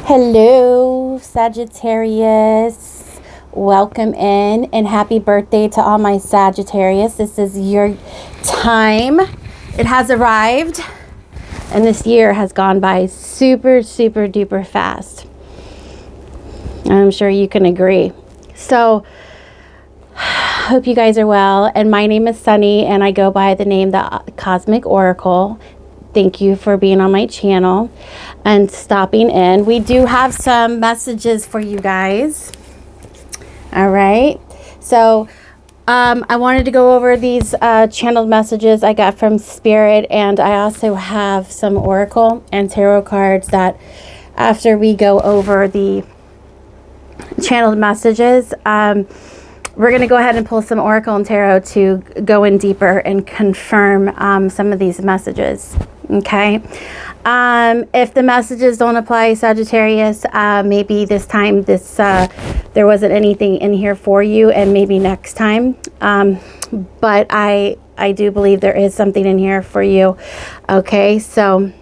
Hello, Sagittarius. Welcome in and happy birthday to all my Sagittarius. This is your time. It has arrived and this year has gone by super duper fast. I'm sure you can agree. So, hope you guys are well. And my name is Sunny and I go by the name the Cosmic Oracle. Thank you for being on my channel and stopping in. We do have some messages for you guys. All right. So I wanted to go over these channeled messages I got from Spirit. And I also have some Oracle and Tarot cards that after we go over the channeled messages, we're going to go ahead and pull some Oracle and Tarot to go in deeper and confirm some of these messages. Okay. If the messages don't apply, Sagittarius, maybe this time there wasn't anything in here for you, and maybe next time. But I do believe there is something in here for you. Okay. So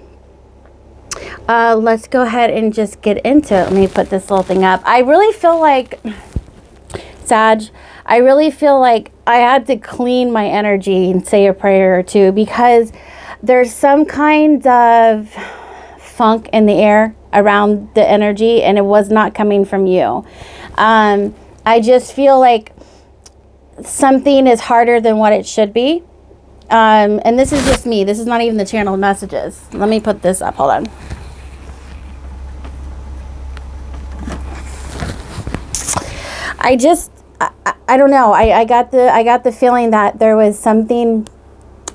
let's go ahead and just get into it. Let me put this little thing up. I really feel like, Sag, I really feel like I had to clean my energy and say a prayer or two, because there's some kind of funk in the air around the energy, and it was not coming from you. I just feel like something is harder than what it should be. And this is just me. This is not even the channeled messages. Let me put this up. Hold on. I don't know. I got the feeling that there was something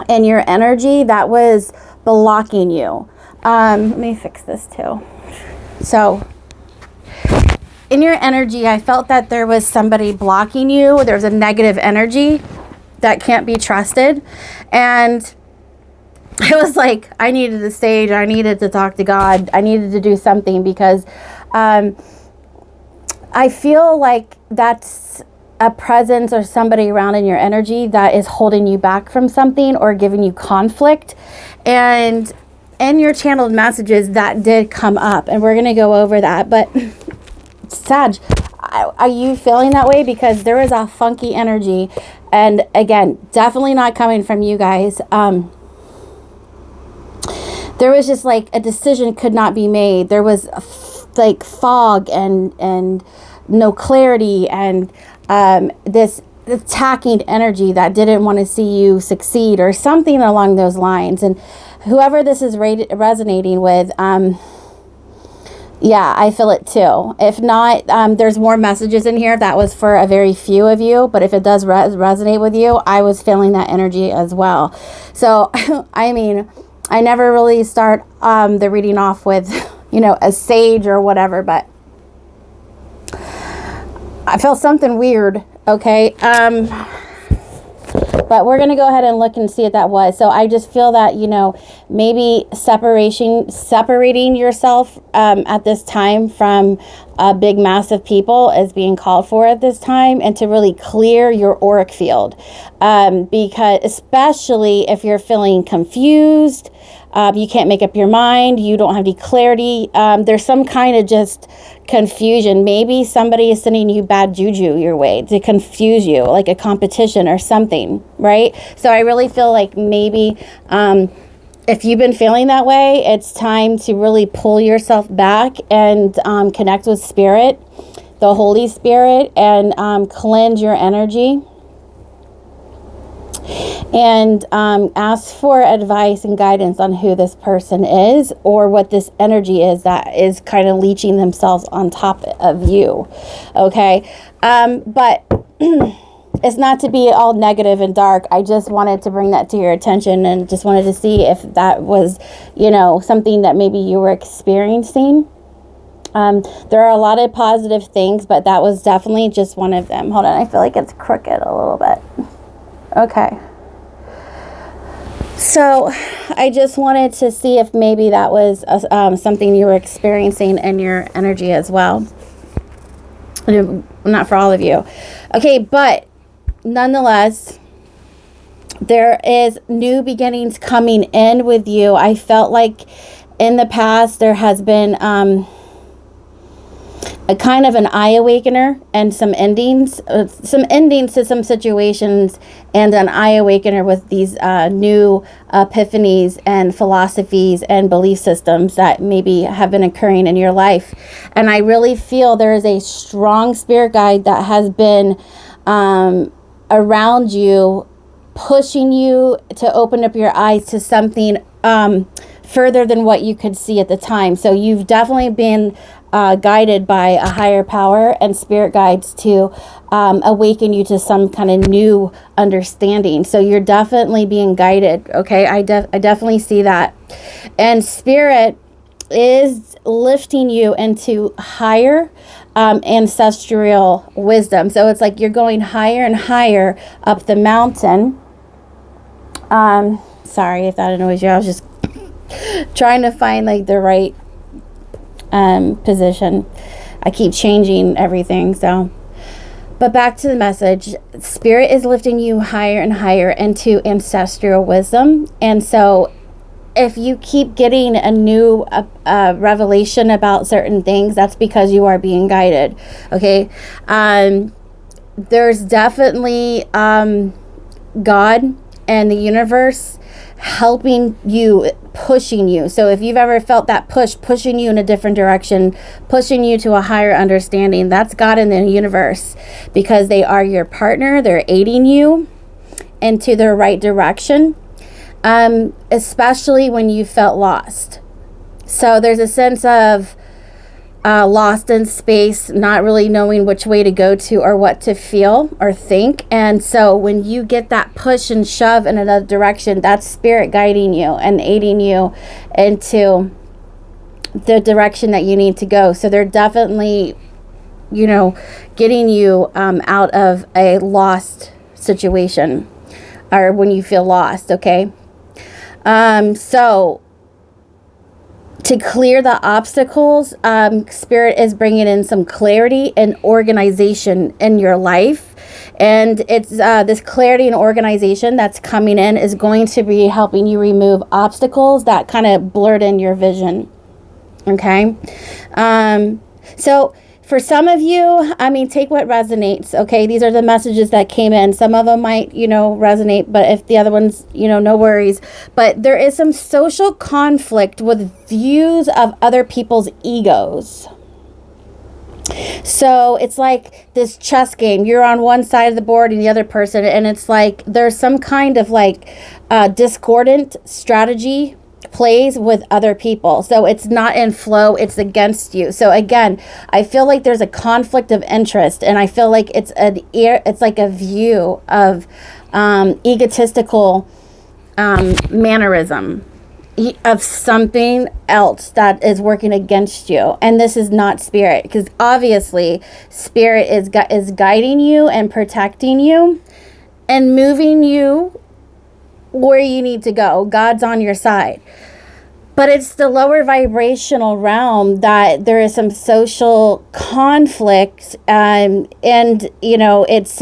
in your energy that was blocking you. Let me fix this too. So in your energy, I felt that there was somebody blocking you. There's a negative energy that can't be trusted. And it was like, I needed the stage. I needed to talk to God. I needed to do something, because I feel like that's a presence or somebody around in your energy that is holding you back from something or giving you conflict. And in your channeled messages, that did come up, and we're going to go over that. But Sag, are you feeling that way? Because there is a funky energy, and again, definitely not coming from you guys. There was just like a decision could not be made. There was like fog and no clarity, and this attacking energy that didn't want to see you succeed or something along those lines. And whoever this is resonating with, yeah, I feel it too. If not, there's more messages in here. That was for a very few of you, but if it does resonate with you, I was feeling that energy as well. So, I mean, I never really start the reading off with, you know, a sage or whatever, but I felt something weird. Okay. But we're going to go ahead and look and see what that was. So I just feel that, you know, maybe separating yourself at this time from a big mass of people is being called for at this time, and to really clear your auric field. Because especially if you're feeling confused, you can't make up your mind, you don't have any clarity, there's some kind of just confusion. Maybe somebody is sending you bad juju your way to confuse you, like a competition or something, right? So I really feel like maybe if you've been feeling that way, it's time to really pull yourself back and connect with Spirit, the Holy Spirit, and cleanse your energy. And ask for advice and guidance on who this person is, or what this energy is that is kind of leeching themselves on top of you. Okay. But it's not to be all negative and dark. I just wanted to bring that to your attention, and just wanted to see if that was, you know, something that maybe you were experiencing. There are a lot of positive things, but that was definitely just one of them. Hold on. I feel like it's crooked a little bit. Okay. So I just wanted to see if maybe that was something you were experiencing in your energy as well. Not for all of you. Okay, but nonetheless, there is new beginnings coming in with you. I felt like in the past there has been a kind of an eye awakener and some endings to some situations, and an eye awakener with these new epiphanies and philosophies and belief systems that maybe have been occurring in your life. And I really feel there is a strong spirit guide that has been around you, pushing you to open up your eyes to something further than what you could see at the time. So you've definitely been guided by a higher power and spirit guides to awaken you to some kind of new understanding. So you're definitely being guided. Okay, I definitely see that. And spirit is lifting you into higher ancestral wisdom. So it's like you're going higher and higher up the mountain. Sorry if that annoys you. I was just trying to find like the right position. I keep changing everything. So, but back to the message. Spirit is lifting you higher and higher into ancestral wisdom. And so if you keep getting a new revelation about certain things, that's because you are being guided. Okay. There's definitely God and the universe helping you, pushing you. So if you've ever felt that pushing you in a different direction, pushing you to a higher understanding, that's God and the universe, because they are your partner. They're aiding you into the right direction, especially when you felt lost. So there's a sense of lost in space, not really knowing which way to go to or what to feel or think. And so when you get that push and shove in another direction, that's spirit guiding you and aiding you into the direction that you need to go. So they're definitely, getting you out of a lost situation, or when you feel lost. Okay. So to clear the obstacles, Spirit is bringing in some clarity and organization in your life. And it's this clarity and organization that's coming in is going to be helping you remove obstacles that kind of blurred in your vision. Okay. So for some of you, take what resonates. Okay. These are the messages that came in. Some of them might, resonate, but if the other ones, no worries. But there is some social conflict with views of other people's egos. So it's like this chess game. You're on one side of the board and the other person, and it's like there's some kind of discordant strategy plays with other people. So it's not in flow, it's against you. So again, I feel like there's a conflict of interest, and I feel like it's like a view of egotistical mannerism of something else that is working against you. And this is not spirit, because obviously spirit is guiding you and protecting you and moving you where you need to go. God's on your side. But it's the lower vibrational realm that there is some social conflict, and it's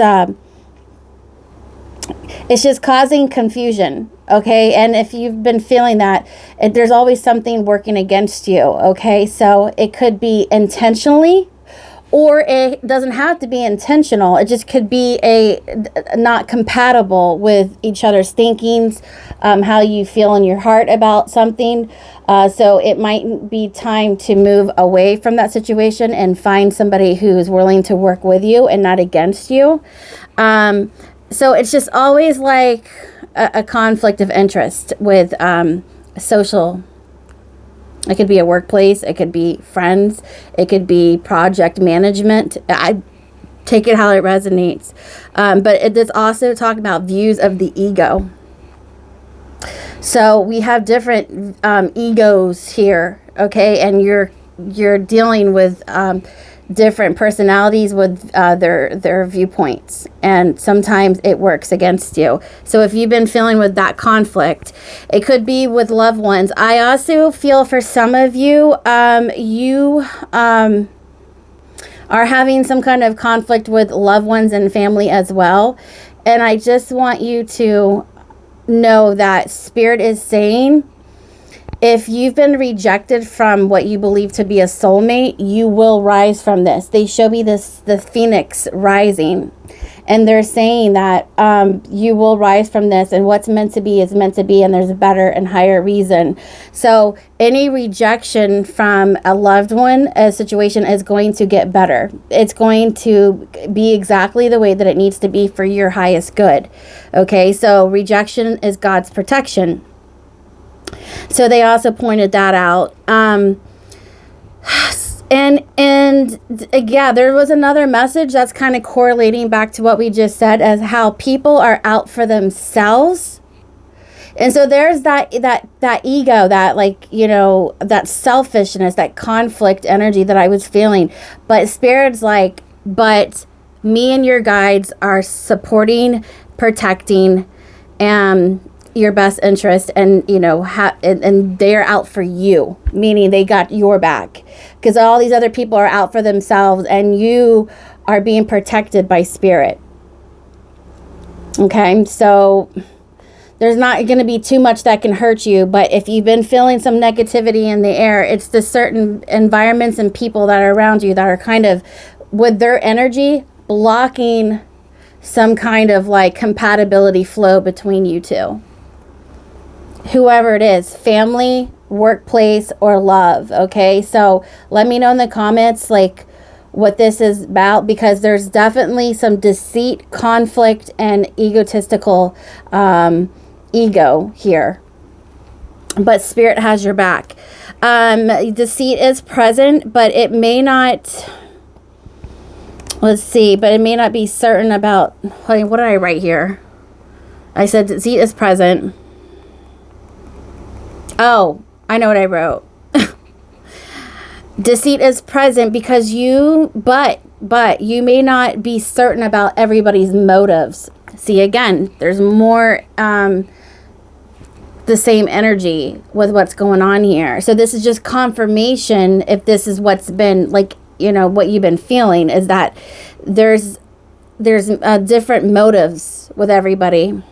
just causing confusion. Okay, and if you've been feeling that, there's always something working against you. Okay, so it could be intentionally, or it doesn't have to be intentional. It just could be not compatible with each other's thinkings, how you feel in your heart about something. So it might be time to move away from that situation and find somebody who's willing to work with you and not against you. So it's just always like a conflict of interest with social. It could be a workplace. It could be friends. It could be project management. I take it how it resonates. But it is also talking about views of the ego. So we have different egos here, okay? And you're dealing with different personalities with their viewpoints, and sometimes it works against you. So if you've been feeling with that conflict, it could be with loved ones. I also feel for some of you, you are having some kind of conflict with loved ones and family as well. And I just want you to know that Spirit is saying if you've been rejected from what you believe to be a soulmate, you will rise from this. They show me the phoenix rising. And they're saying that you will rise from this, and what's meant to be is meant to be, and there's a better and higher reason. So any rejection from a loved one, a situation is going to get better. It's going to be exactly the way that it needs to be for your highest good. Okay, so rejection is God's protection. So they also pointed that out. And yeah, there was another message that's kind of correlating back to what we just said, as how people are out for themselves. And so there's that ego, that, like, you know, that selfishness, that conflict energy that I was feeling. But Spirit's like, but me and your guides are supporting, protecting, your best interest, and, you know, and they're out for you, meaning they got your back, because all these other people are out for themselves, and you are being protected by Spirit. Okay, so there's not going to be too much that can hurt you, but if you've been feeling some negativity in the air, it's the certain environments and people that are around you that are kind of, with their energy, blocking some kind of like compatibility flow between you two. Whoever it is, family, workplace, or love. Okay, so let me know in the comments like what this is about, because there's definitely some deceit, conflict, and egotistical ego here. But Spirit has your back. Deceit is present, but it may not, let's see, but it may not be certain about, what did I write here? I said deceit is present. Oh, I know what I wrote. Deceit is present because but you may not be certain about everybody's motives. See, again, there's more the same energy with what's going on here. So this is just confirmation, if this is what's been, like, you know, what you've been feeling, is that there's different motives with everybody.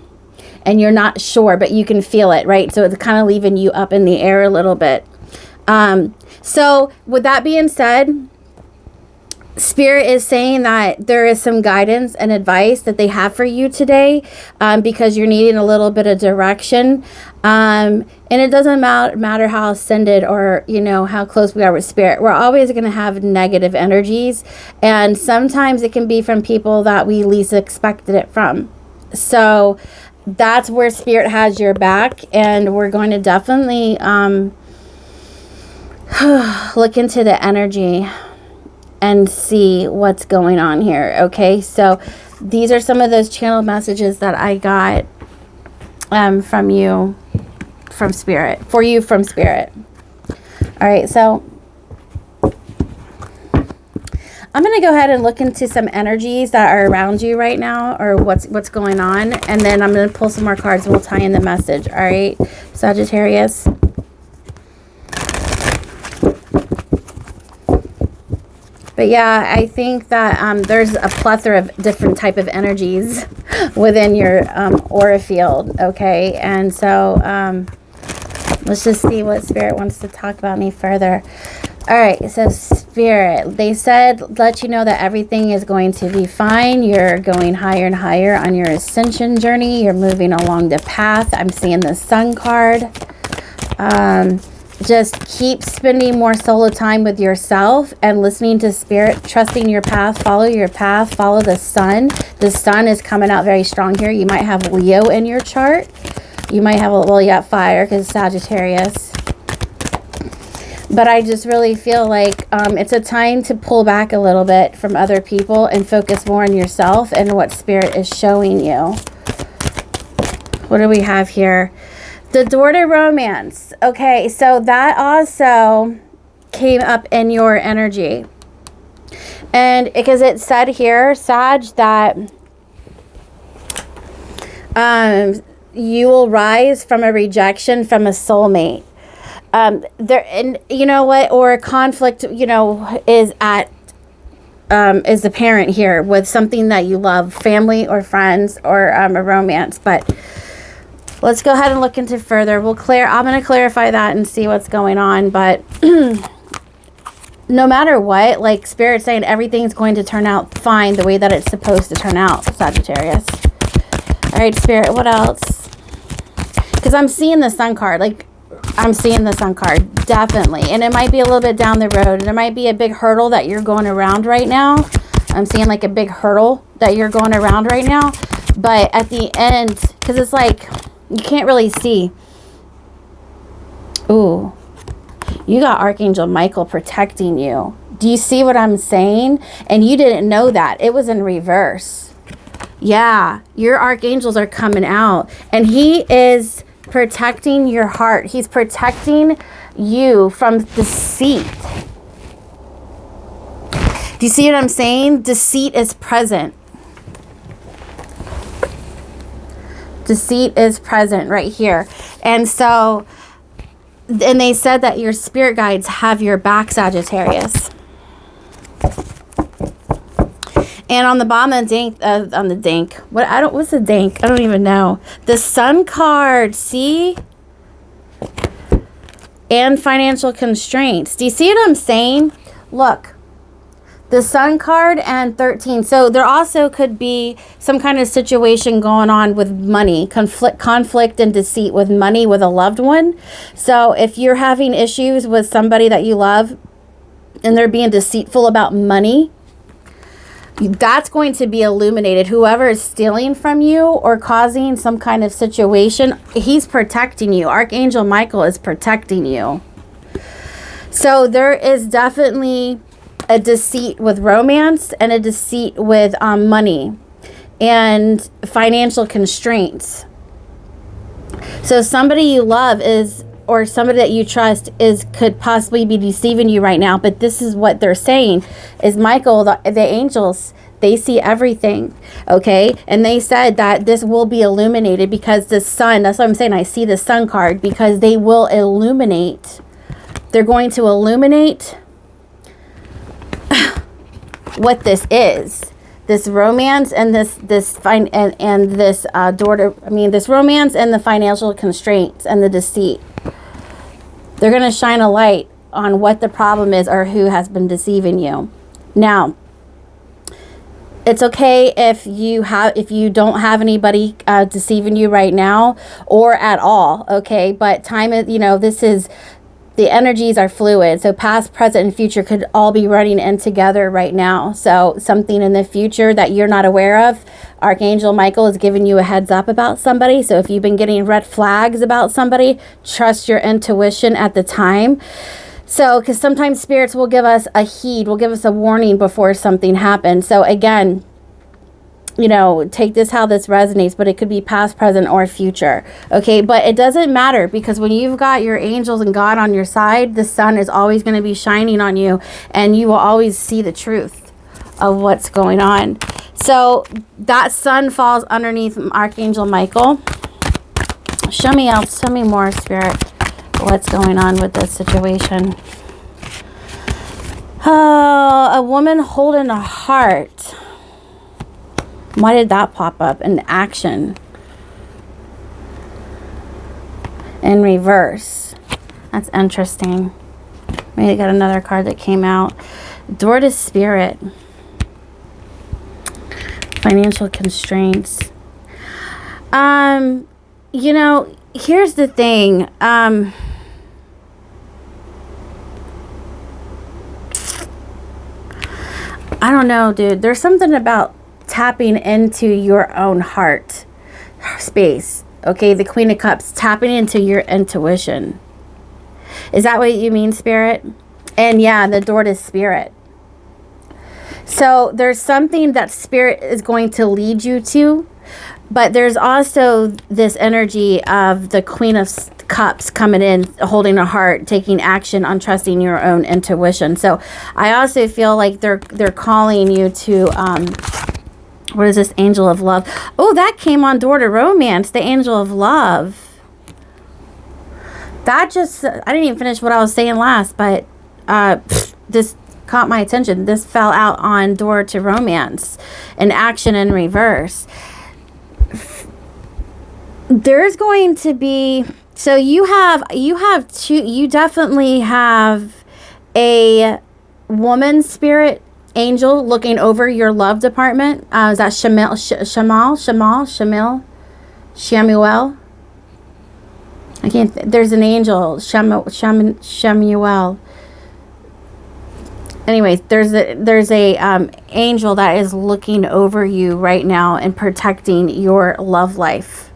And you're not sure, but you can feel it, right? So it's kind of leaving you up in the air a little bit. So with that being said, Spirit is saying that there is some guidance and advice that they have for you today, because you're needing a little bit of direction. And it doesn't matter how ascended or, you know, how close we are with Spirit. We're always going to have negative energies. And sometimes it can be from people that we least expected it from. So that's where Spirit has your back, and we're going to definitely look into the energy and see what's going on here. Okay, so these are some of those channel messages that I got from you, from Spirit, for you from Spirit. All right, so I'm going to go ahead and look into some energies that are around you right now, or what's going on. And then I'm going to pull some more cards and we'll tie in the message. All right, Sagittarius. But yeah, I think that there's a plethora of different type of energies within your aura field. Okay, and so let's just see what Spirit wants to talk about me further. All right, so Spirit, they said, let you know that everything is going to be fine. You're going higher and higher on your ascension journey. You're moving along the path. I'm seeing the Sun card. Just keep spending more solo time with yourself and listening to Spirit, trusting your path, follow the Sun. The Sun is coming out very strong here. You might have Leo in your chart. You might have, well, you got fire because Sagittarius. But I just really feel like it's a time to pull back a little bit from other people and focus more on yourself and what Spirit is showing you. What do we have here? The door to romance. Okay, so that also came up in your energy. And because it said here, Sag, that you will rise from a rejection from a soulmate. There, and you know what, or a conflict, you know, is apparent here with something that you love, family or friends or a romance. But Let's go ahead and look into further. I'm going to clarify that and see what's going on. But no matter what, like Spirit's saying, everything's going to turn out fine the way that it's supposed to turn out, Sagittarius. All right, Spirit, what else? Because I'm seeing the Sun card. Like, I'm seeing the Sun card, definitely. And it might be a little bit down the road. There might be a big hurdle that you're going around right now. I'm seeing like a big hurdle that you're going around right now. But at the end, because it's like, you can't really see. Ooh. You got Archangel Michael protecting you. Do you see what I'm saying? And you didn't know that. It was in reverse. Yeah. Your archangels are coming out. And he is protecting your heart. He's protecting you from deceit. Do you see what I'm saying? Deceit is present. Deceit is present right here. And so, and they said that your spirit guides have your back, Sagittarius. And on the bottom of the dank, what's the dank? I don't even know. The Sun card, see? And financial constraints. Do you see what I'm saying? Look. The Sun card and 13. So there also could be some kind of situation going on with money, conflict and deceit with money with a loved one. So if you're having issues with somebody that you love and they're being deceitful about money, that's going to be illuminated. Whoever is stealing from you or causing some kind of situation, he's protecting you. Archangel Michael is protecting you. So there is definitely a deceit with romance and a deceit with money and financial constraints. So somebody you love or somebody that you trust could possibly be deceiving you right now. But this is what they're saying is Michael, the angels, they see everything. Okay. And they said that this will be illuminated because the sun, that's what I'm saying. I see the Sun card because they will illuminate. They're going to illuminate what this is, this romance and this romance and the financial constraints and the deceit. They're going to shine a light on what the problem is or who has been deceiving you. Now, it's okay if you don't have anybody deceiving you right now or at all. Okay, but time is, this is. The energies are fluid. So past, present, and future could all be running in together right now. So something in the future that you're not aware of, Archangel Michael is giving you a heads up about somebody. So if you've been getting red flags about somebody, trust your intuition at the time. So, because sometimes spirits will give us a warning before something happens. So again, take this how this resonates, but it could be past, present, or future. Okay, but it doesn't matter because when you've got your angels and God on your side, the sun is always going to be shining on you and you will always see the truth of what's going on. So that sun falls underneath Archangel Michael. Show me more, Spirit, what's going on with this situation. Oh, a woman holding a heart. Why did that pop up? An action. In reverse. That's interesting. Maybe I got another card that came out. Door to Spirit. Financial constraints. Here's the thing. I don't know, dude. There's something about tapping into your own heart space. Okay, the Queen of Cups, tapping into your intuition. Is that what you mean, Spirit? And yeah, the door to Spirit. So there's something that Spirit is going to lead you to, but there's also this energy of the Queen of Cups coming in, holding a heart, taking action on trusting your own intuition. So I also feel like they're calling you to what is this? Angel of Love. Oh, that came on Door to Romance, the Angel of Love. That just, I didn't even finish what I was saying last, but this caught my attention. This fell out on Door to Romance, an action in reverse. there's going to be, so you definitely have a woman spirit angel looking over your love department. Is that Shamuel? I can't, there's an angel, Shamuel. Anyways, there's a angel that is looking over you right now and protecting your love life.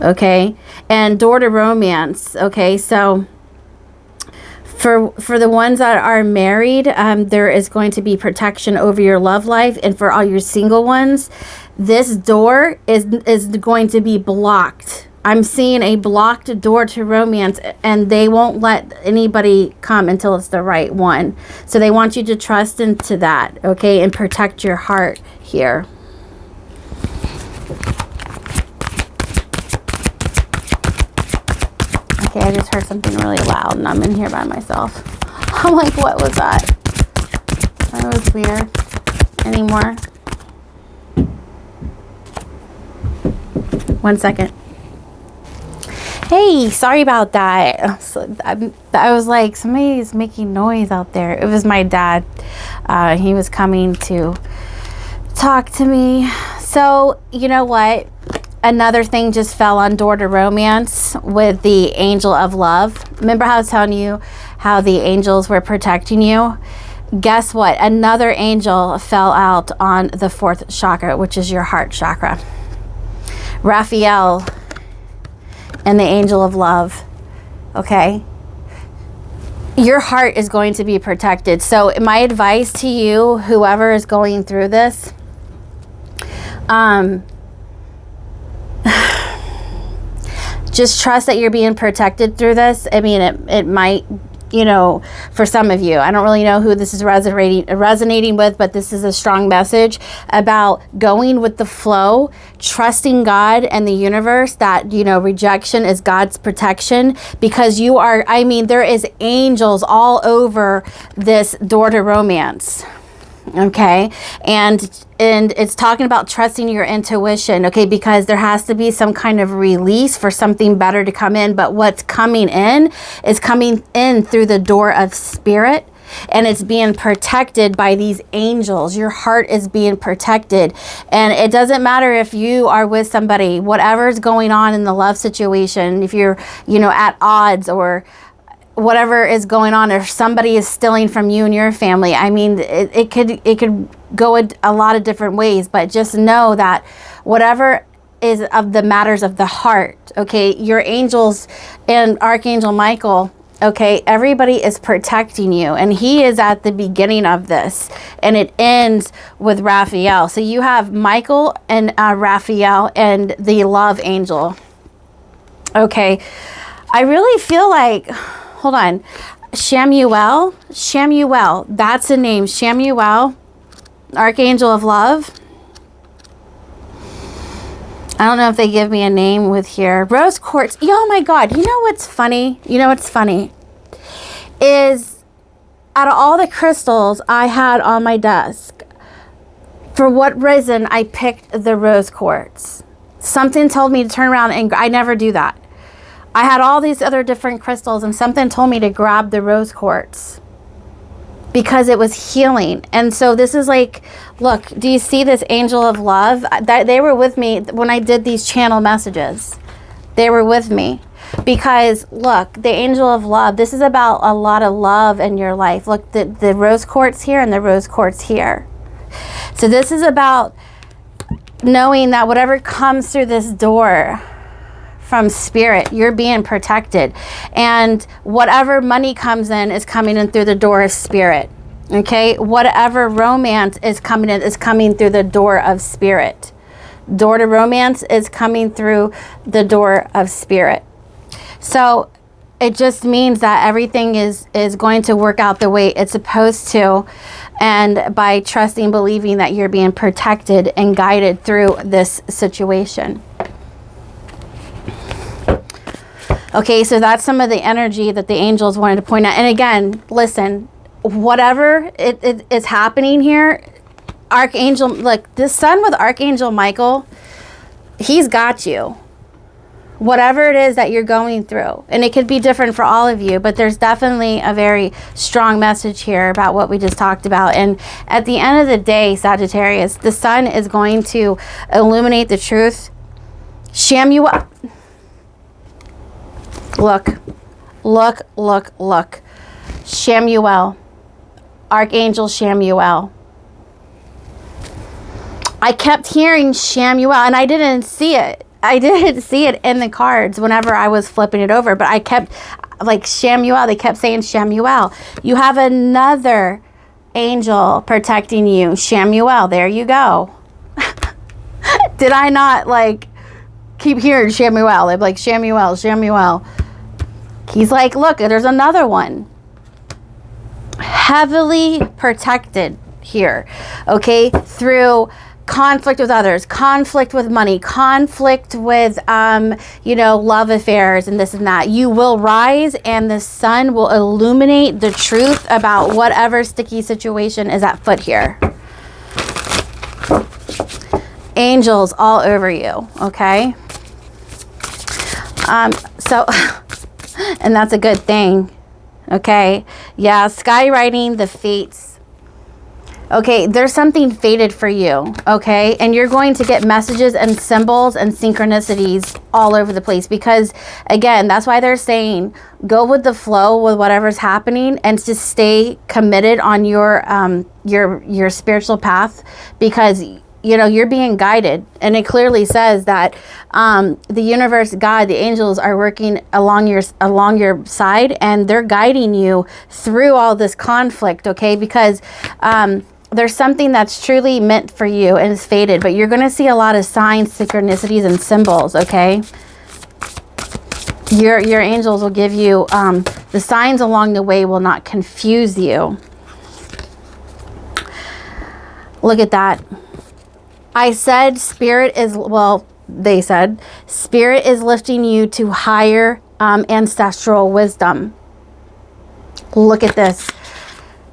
Okay, and door to romance. Okay, so for the ones that are married, there is going to be protection over your love life, and for all your single ones, this door is going to be blocked. I'm seeing a blocked door to romance, and they won't let anybody come until it's the right one. So they want you to trust into that, okay, and protect your heart here. Okay, I just heard something really loud, and I'm in here by myself. I'm like, what was that? That was weird. Any more? 1 second. Hey, sorry about that. So I was like, somebody's making noise out there. It was my dad. He was coming to talk to me. So, you know what? Another thing just fell on door to romance with the angel of love. Remember how I was telling you how the angels were protecting you? Guess what? Another angel fell out on the 4th chakra, which is your heart chakra. Raphael and the angel of love. Okay? Your heart is going to be protected. So my advice to you, whoever is going through this, just trust that you're being protected through this. I mean, it might, you know, for some of you, I don't really know who this is resonating with, but this is a strong message about going with the flow, trusting God and the universe that, you know, rejection is God's protection, because you are, I mean, there is angels all over this door to romance. Okay, and it's talking about trusting your intuition, okay, because there has to be some kind of release for something better to come in, but what's coming in is coming in through the door of spirit, and it's being protected by these angels. Your heart is being protected, and it doesn't matter if you are with somebody, whatever's going on in the love situation, if you're, you know, at odds or whatever is going on, if somebody is stealing from you and your family. I mean, it could go a lot of different ways, but just know that whatever is of the matters of the heart, okay, your angels and Archangel Michael, okay, everybody is protecting you, and he is at the beginning of this, and it ends with Raphael. So you have Michael and Raphael and the love angel. Okay, I really feel like, hold on, Shamuel, that's the name, Shamuel, Archangel of Love. I don't know if they give me a name with here. Rose quartz. Oh my God. You know what's funny? Is out of all the crystals I had on my desk, for what reason I picked the rose quartz. Something told me to turn around, and I never do that. I had all these other different crystals, and something told me to grab the rose quartz because it was healing. And so this is like, look, do you see this angel of love? That they were with me when I did these channel messages. They were with me because, look, the angel of love, this is about a lot of love in your life. Look, the rose quartz here and the rose quartz here. So this is about knowing that whatever comes through this door from spirit, you're being protected, and whatever money comes in is coming in through the door of spirit. Okay, whatever romance is coming in is coming through the door of spirit. Door to romance is coming through the door of spirit. So it just means that everything is going to work out the way it's supposed to, and by trusting, believing that you're being protected and guided through this situation. Okay, so that's some of the energy that the angels wanted to point out. And again, listen, whatever it is happening here, Archangel, look, this sun with Archangel Michael, he's got you. whatever it is that you're going through. And it could be different for all of you, but there's definitely a very strong message here about what we just talked about. And at the end of the day, Sagittarius, the sun is going to illuminate the truth. Shamuel. Look. Shamuel. Archangel Shamuel. I kept hearing Shamuel, and I didn't see it. I didn't see it in the cards whenever I was flipping it over, but I kept, like, Shamuel. They kept saying Shamuel. You have another angel protecting you. Shamuel, there you go. Did I not, like, keep hearing Shamuel? I'm like, Shamuel. He's like, look, there's another one. Heavily protected here, okay, through conflict with others, conflict with money, conflict with, love affairs and this and that. You will rise and the sun will illuminate the truth about whatever sticky situation is at foot here. Angels all over you, okay? So, and that's a good thing, okay? Yeah, skywriting the fates. Okay, there's something fated for you, okay? And you're going to get messages and symbols and synchronicities all over the place because, again, that's why they're saying go with the flow with whatever's happening and just stay committed on your spiritual path because, you're being guided. And it clearly says that the universe, God, the angels are working along your side and they're guiding you through all this conflict, okay? Because there's something that's truly meant for you and is fated, but you're going to see a lot of signs, synchronicities, and symbols, okay? Your angels will give you, the signs along the way will not confuse you. Look at that. I said spirit is, they said, spirit is lifting you to higher ancestral wisdom. Look at this.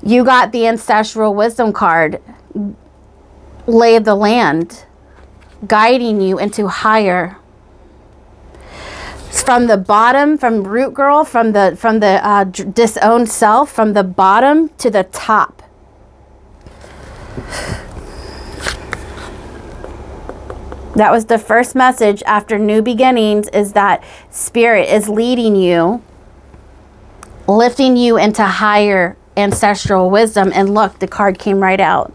You got the ancestral wisdom card, lay of the land, guiding you into higher. From the bottom, from root girl, from the disowned self, from the bottom to the top. That was the first message after new beginnings, is that spirit is leading you, lifting you into higher ancestral wisdom. And look, the card came right out.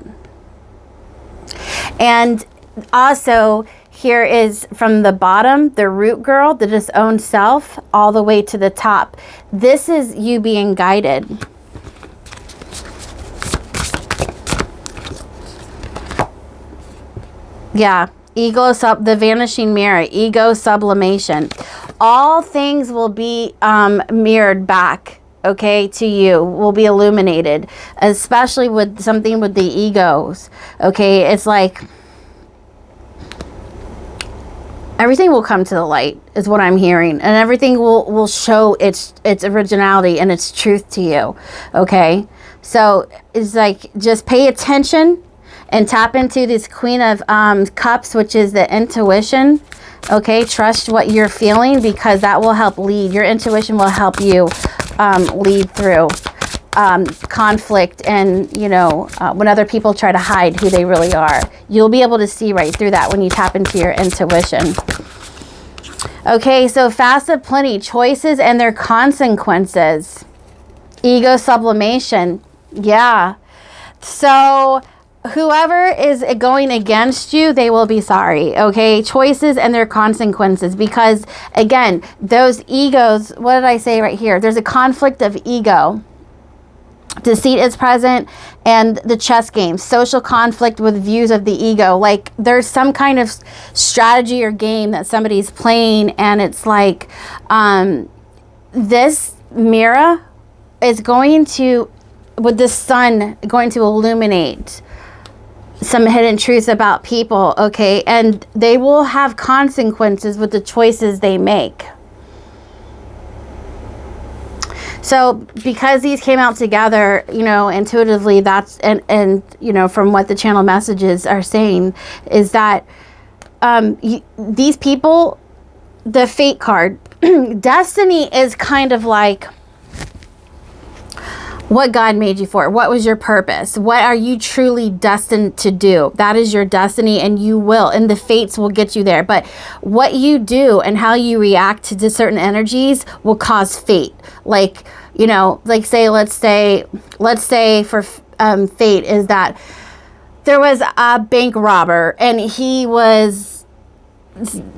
And also here is from the bottom, the root girl, the disowned self, all the way to the top. This is you being guided. Yeah. The vanishing mirror, ego sublimation. All things will be mirrored back, okay, to you, will be illuminated, especially with something with the egos, okay? It's like everything will come to the light is what I'm hearing, and everything will show its originality and its truth to you, okay? So it's like, just pay attention and tap into this Queen of Cups, which is the intuition. Okay, trust what you're feeling because that will help lead. Your intuition will help you lead through conflict and, when other people try to hide who they really are. You'll be able to see right through that when you tap into your intuition. Okay, so fast of plenty, choices and their consequences. Ego sublimation. Yeah. So whoever is going against you, they will be sorry, okay? Choices and their consequences, because again, those egos, what did I say right here? There's a conflict of ego. Deceit is present, and the chess game, social conflict with views of the ego. Like there's some kind of strategy or game that somebody's playing, and it's like this mirror is going to, with the sun, going to illuminate some hidden truths about people, okay? And they will have consequences with the choices they make. So because these came out together, intuitively, that's, and from what the channel messages are saying, is that these people the Fate card, destiny is kind of like what God made you for. What was your purpose? What are you truly destined to do? That is your destiny, and you will, and the fates will get you there. But what you do and how you react to certain energies will cause fate. Like, you know, like let's say for fate is that there was a bank robber and he was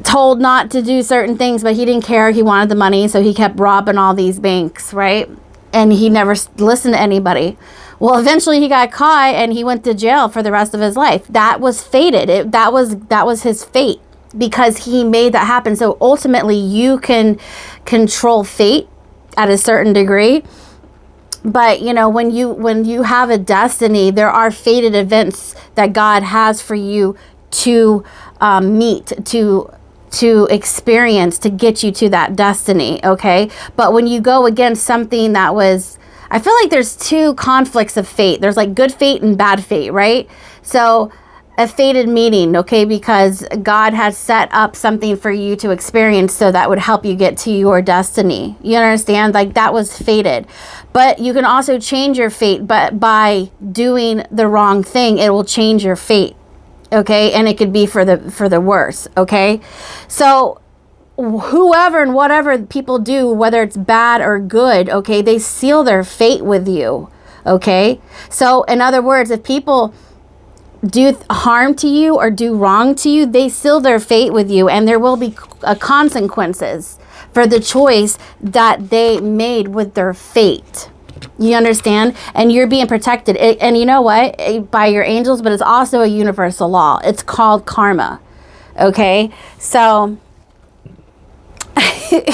told not to do certain things, but he didn't care. He wanted the money, so he kept robbing all these banks, right? And he never listened to anybody. Well, eventually he got caught and he went to jail for the rest of his life. That was fated. That was his fate, because he made that happen. So ultimately you can control fate at a certain degree. But, you know, when you have a destiny, there are fated events that God has for you to meet, to experience, to get you to that destiny, okay? But when you go against something that was, I feel like there's two conflicts of fate. There's like good fate and bad fate, right? So a fated meeting, okay, because God has set up something for you to experience so that would help you get to your destiny. You understand? Like, that was fated. But you can also change your fate, but by doing the wrong thing, it will change your fate. Okay, and it could be for the worse. Okay, so whoever and whatever people do, whether it's bad or good, okay, they seal their fate with you. Okay, so in other words, if people do harm to you or do wrong to you, they seal their fate with you, and there will be consequences for the choice that they made with their fate. You understand? And you're being protected. And you know what? By your angels, but it's also a universal law. It's called karma. Okay? So,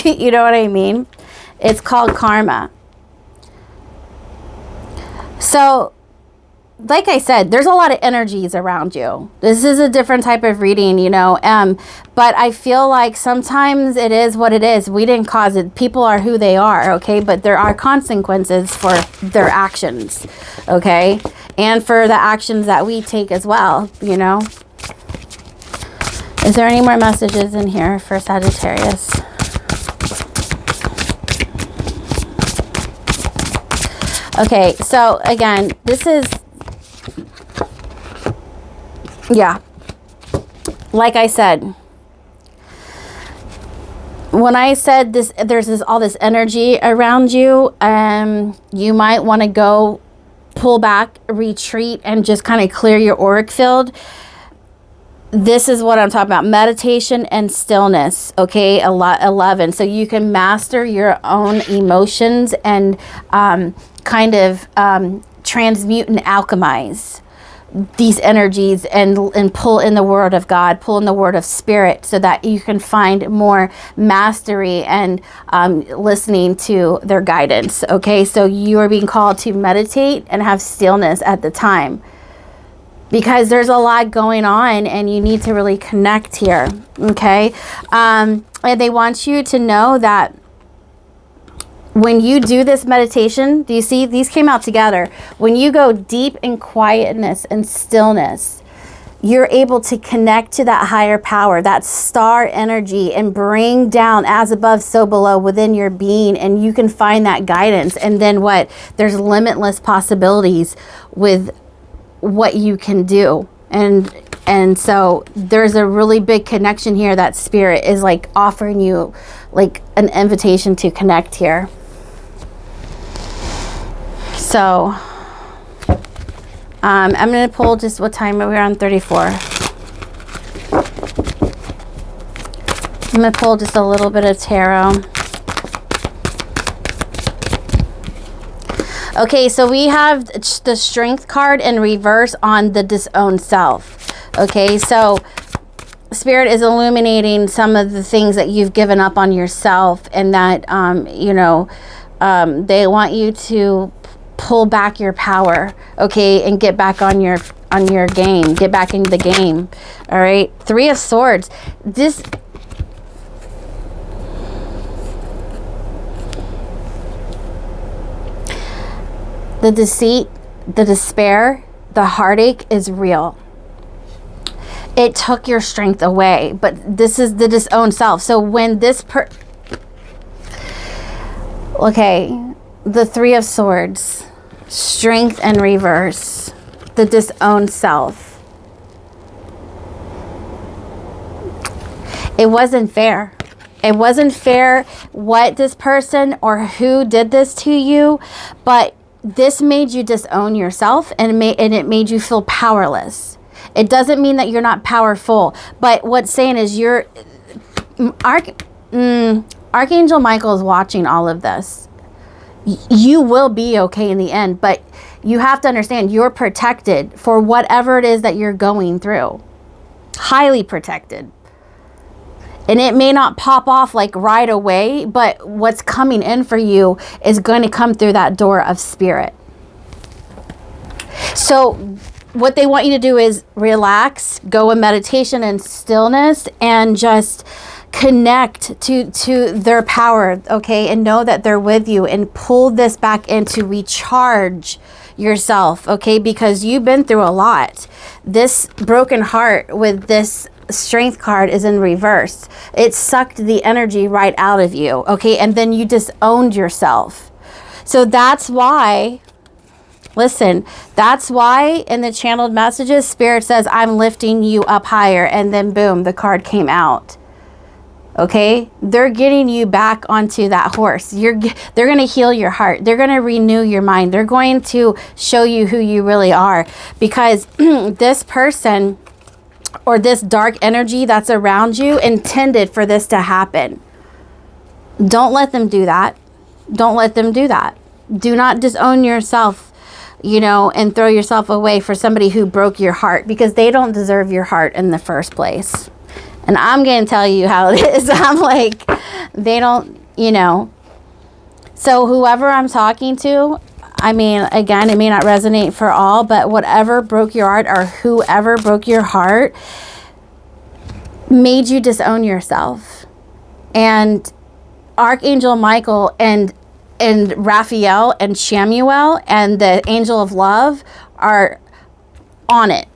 you know what I mean? It's called karma. So, like I said, there's a lot of energies around you. This is a different type of reading, you know, but I feel like sometimes it is what it is. We didn't cause it. People are who they are, okay? But there are consequences for their actions, okay? And for the actions that we take as well, you know? Is there any more messages in here for Sagittarius? Okay, so again, this is, yeah, like I said, when I said this, there's all this energy around you, you might want to go pull back, retreat, and just kind of clear your auric field. This is what I'm talking about, meditation and stillness, okay, 11. So you can master your own emotions and kind of transmute and alchemize these energies and pull in the word of God, pull in the word of spirit, so that you can find more mastery and listening to their guidance. Okay, so you are being called to meditate and have stillness at the time, because there's a lot going on and you need to really connect here. Okay, and they want you to know that when you do this meditation, do you see these came out together? When you go deep in quietness and stillness, you're able to connect to that higher power, that star energy, and bring down as above, so below within your being. And you can find that guidance. And then what? There's limitless possibilities with what you can do. And so there's a really big connection here that spirit is like offering you like an invitation to connect here. So, I'm going to pull just what time are we on? 34. I'm going to pull just a little bit of tarot. Okay, so we have the Strength card in reverse on the disowned self. Okay, so Spirit is illuminating some of the things that you've given up on yourself, and that, you know, they want you to pull back your power, okay, and get back on your game, get back into the game. All right, 3 of Swords. This, the deceit, the despair, the heartache is real. it took your strength away. But this is the disowned self. So when this okay, the Three of Swords, strength and reverse, the disowned self. It wasn't fair. It wasn't fair what this person or who did this to you, but this made you disown yourself, and it made you feel powerless. It doesn't mean that you're not powerful, but what's saying is Archangel Michael is watching all of this. You will be okay in the end, but you have to understand you're protected for whatever it is that you're going through. Highly protected. And it may not pop off like right away, but what's coming in for you is going to come through that door of spirit. So what they want you to do is relax, go in meditation and stillness, and just connect to their power, okay? And know that they're with you, and pull this back in to recharge yourself, okay? Because you've been through a lot. This broken heart with this strength card is in reverse. It sucked the energy right out of you, okay? And then you disowned yourself. So that's why, listen, that's why in the channeled messages, Spirit says, I'm lifting you up higher. And then boom, the card came out. Okay, they're getting you back onto that horse. They're going to heal your heart. They're going to renew your mind. They're going to show you who you really are, because this person or this dark energy that's around you intended for this to happen. Don't let them do that. Don't let them do that. Do not disown yourself, and throw yourself away for somebody who broke your heart, because they don't deserve your heart in the first place. And I'm going to tell you how it is. I'm like, they don't, So whoever I'm talking to, I mean, again, it may not resonate for all, but whatever broke your heart, or whoever broke your heart, made you disown yourself. And Archangel Michael and Raphael and Shamuel and the Angel of Love are on it.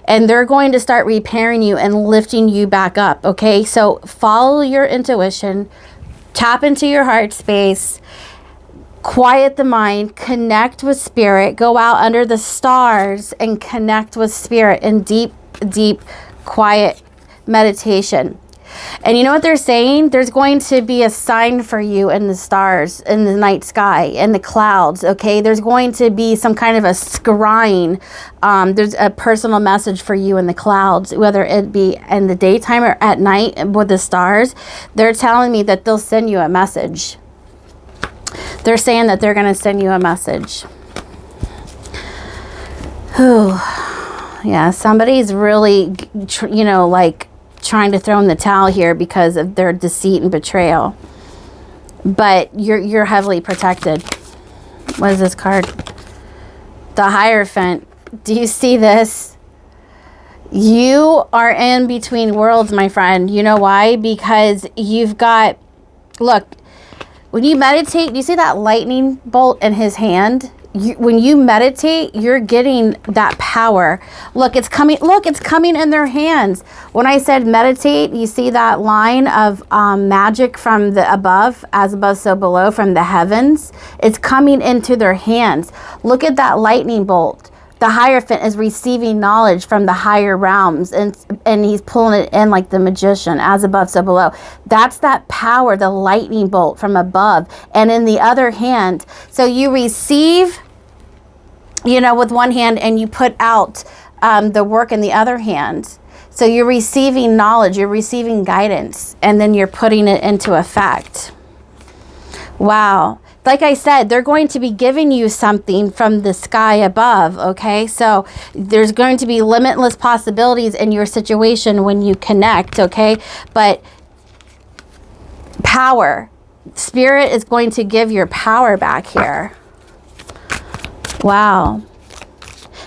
And they're going to start repairing you and lifting you back up, okay? So follow your intuition, tap into your heart space, quiet the mind, connect with spirit, go out under the stars and connect with spirit in deep, deep, quiet meditation. And you know what they're saying? There's going to be a sign for you in the stars, in the night sky, in the clouds, okay? There's going to be some kind of a scrying. There's a personal message for you in the clouds, whether it be in the daytime or at night with the stars. They're telling me that they'll send you a message. They're saying that they're going to send you a message. Whew. Yeah, somebody's really, trying to throw in the towel here because of their deceit and betrayal. But you're heavily protected. What is this card? The Hierophant. Do you see this? You are in between worlds, my friend. You know why? Because you've got, look, when you meditate, you see that lightning bolt in his hand? When you meditate, you're getting that power. Look, it's coming. Look, it's coming in their hands. When I said meditate, you see that line of magic from the above, as above, so below, from the heavens. It's coming into their hands. Look at that lightning bolt. The Hierophant is receiving knowledge from the higher realms, and he's pulling it in like the magician, as above, so below. That's that power, the lightning bolt from above. And in the other hand, so you receive, with one hand, and you put out the work in the other hand. So you're receiving knowledge, you're receiving guidance, and then you're putting it into effect. Wow. Like I said, they're going to be giving you something from the sky above, okay? So there's going to be limitless possibilities in your situation when you connect, okay? But power. Spirit is going to give your power back here. Wow.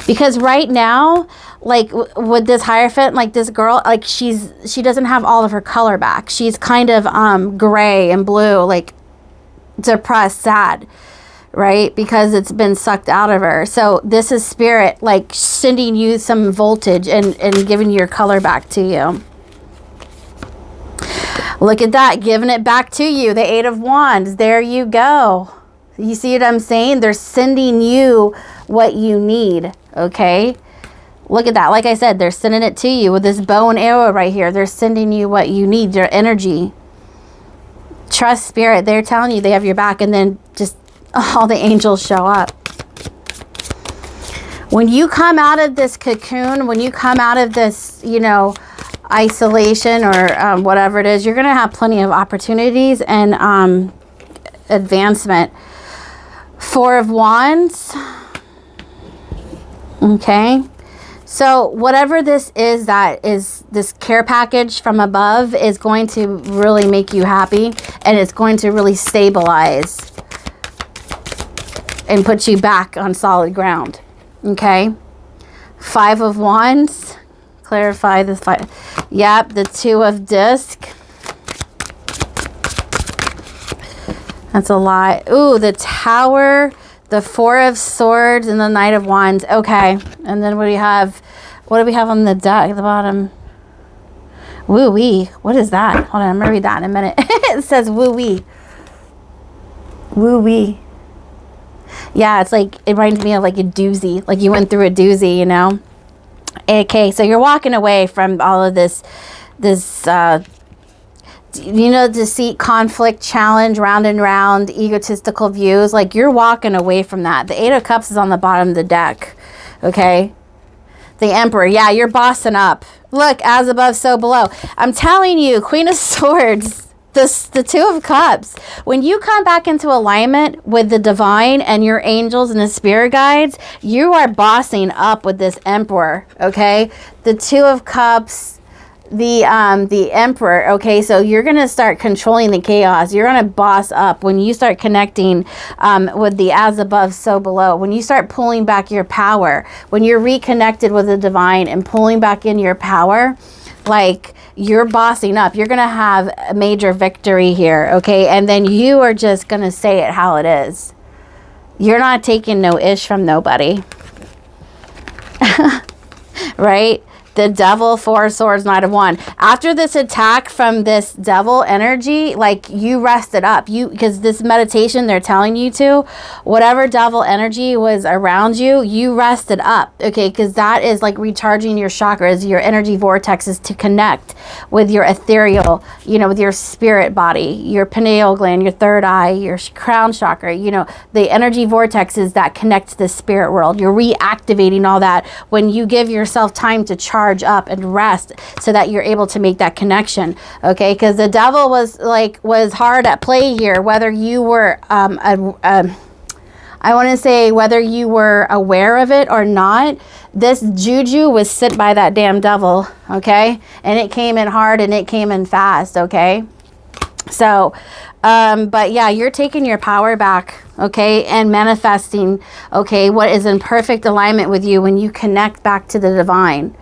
Because right now, like with this Hierophant, like this girl, like she doesn't have all of her color back. She's kind of gray and blue, like depressed, sad, right? Because it's been sucked out of her. So this is spirit like sending you some voltage and giving your color back to you. Look at that, giving it back to you. The 8 of Wands, there you go. You see what I'm saying? They're sending you what you need, okay? Look at that. Like I said, they're sending it to you with this bow and arrow right here. They're sending you what you need, your energy. Trust spirit. They're telling you they have your back, and then just all the angels show up. When you come out of this cocoon, when you come out of this, you know, isolation or whatever it is, you're going to have plenty of opportunities and advancement. 4 of Wands. Okay. So whatever this is, that is this care package from above, is going to really make you happy, and it's going to really stabilize and put you back on solid ground. Okay. 5 of Wands. Clarify this. Yep, the 2 of Disc. That's a lot. Ooh, the Tower, the 4 of Swords, and the Knight of Wands. Okay, and then what do we have? What do we have on the deck at the bottom? Woo-wee. What is that? Hold on, I'm going to read that in a minute. It says woo-wee. Woo-wee. Yeah, it's like, it reminds me of like a doozy. Like you went through a doozy, you know? Okay, so you're walking away from all of this, you know, deceit, conflict, challenge, round and round, egotistical views. Like you're walking away from that. The 8 of Cups is on the bottom of the deck. Okay. The Emperor. Yeah, you're bossing up. Look, as above, so below. I'm telling you, Queen of Swords, the 2 of Cups. When you come back into alignment with the divine and your angels and the spirit guides, you are bossing up with this Emperor. Okay. The 2 of Cups, the Emperor. Okay, so you're going to start controlling the chaos. You're going to boss up when you start connecting with the as above, so below. When you start pulling back your power, when you're reconnected with the divine and pulling back in your power, like you're bossing up. You're going to have a major victory here, okay? And then you are just going to say it how it is. You're not taking no ish from nobody. Right? The Devil, 4 of Swords, Knight of Wands. After this attack from this devil energy, like you rested up. Because this meditation they're telling you to, whatever devil energy was around you, you rested up. Okay, because that is like recharging your chakras, your energy vortexes to connect with your ethereal, you know, with your spirit body, your pineal gland, your third eye, your crown chakra, you know, the energy vortexes that connect to the spirit world. You're reactivating all that when you give yourself time to charge up and rest so that you're able to make that connection. Okay, because the devil was hard at play here, whether you were I want to say whether you were aware of it or not. This juju was sent by that damn devil. Okay, and it came in hard and it came in fast. Okay, so but yeah, you're taking your power back, okay, and manifesting, okay, what is in perfect alignment with you when you connect back to the divine.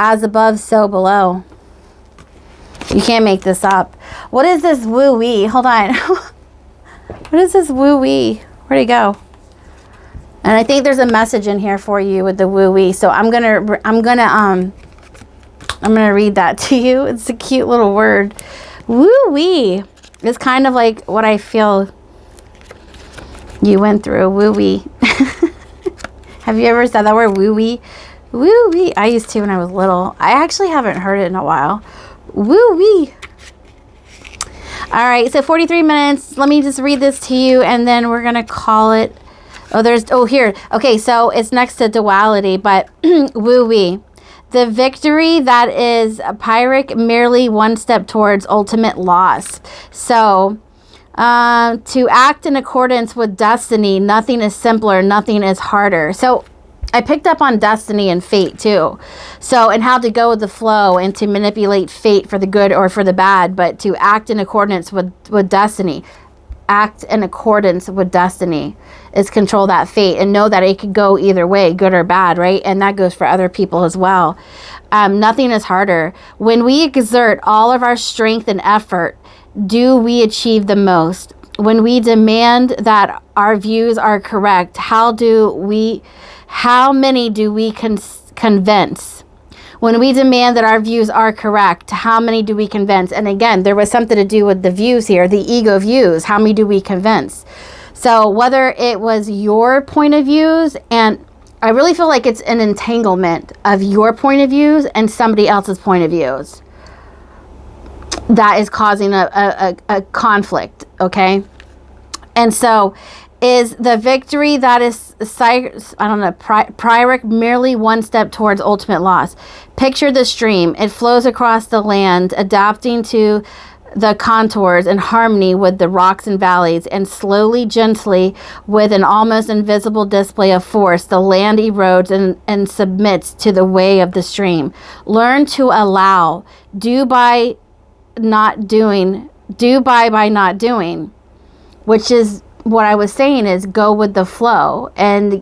As above, so below. You can't make this up. What is this woo-wee? Hold on. What is this woo-wee? Where'd it go? And I think there's a message in here for you with the woo-wee. So I'm gonna read that to you. It's a cute little word. Woo-wee. It's kind of like what I feel you went through. Woo-wee. Have you ever said that word, woo-wee? Woo-wee. I used to when I was little. I actually haven't heard it in a while. Woo-wee. All right, so 43 minutes. Let me just read this to you, and then we're going to call it. Here. Okay, so it's next to duality, but woo-wee. The victory that is Pyrrhic, merely one step towards ultimate loss. So, to act in accordance with destiny, nothing is simpler, nothing is harder. So, I picked up on destiny and fate too. So, and how to go with the flow and to manipulate fate for the good or for the bad, but to act in accordance with destiny. Act in accordance with destiny is control that fate and know that it could go either way, good or bad, right? And that goes for other people as well. Nothing is harder. When we exert all of our strength and effort, do we achieve the most? when we demand that our views are correct, how many do we convince? When we demand that our views are correct, how many do we convince? And again, there was something to do with the views here, the ego views. How many do we convince? So whether it was your point of views, and I really feel like it's an entanglement of your point of views and somebody else's point of views that is causing a conflict, okay? And so is the victory that is, Pyrrhic, merely one step towards ultimate loss. Picture the stream. It flows across the land, adapting to the contours in harmony with the rocks and valleys, and slowly, gently, with an almost invisible display of force, the land erodes and submits to the way of the stream. Learn to allow. Do by not doing, which is what I was saying, is go with the flow. And,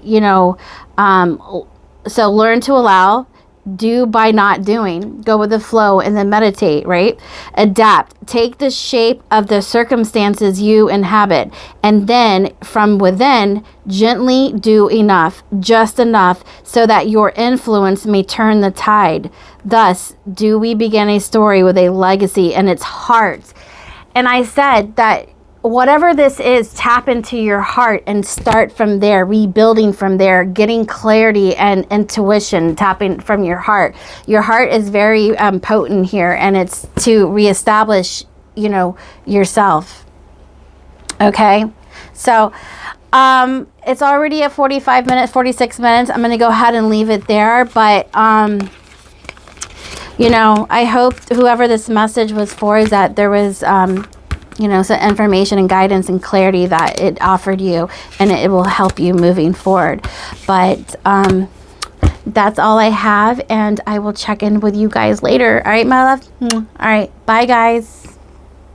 so learn to allow, do by not doing, go with the flow, and then meditate, right? Adapt, take the shape of the circumstances you inhabit, and then from within, gently do enough, just enough, so that your influence may turn the tide. Thus, do we begin a story with a legacy in its heart. And I said that whatever this is, tap into your heart and start from there, rebuilding from there, getting clarity and intuition, tapping from your heart. Your heart is very potent here, and it's to reestablish, yourself. Okay, so it's already at 46 minutes. I'm going to go ahead and leave it there, but I hope whoever this message was for, is that there was some information and guidance and clarity that it offered you, and it will help you moving forward. But that's all I have, and I will check in with you guys later. All right, my love? All right, bye guys.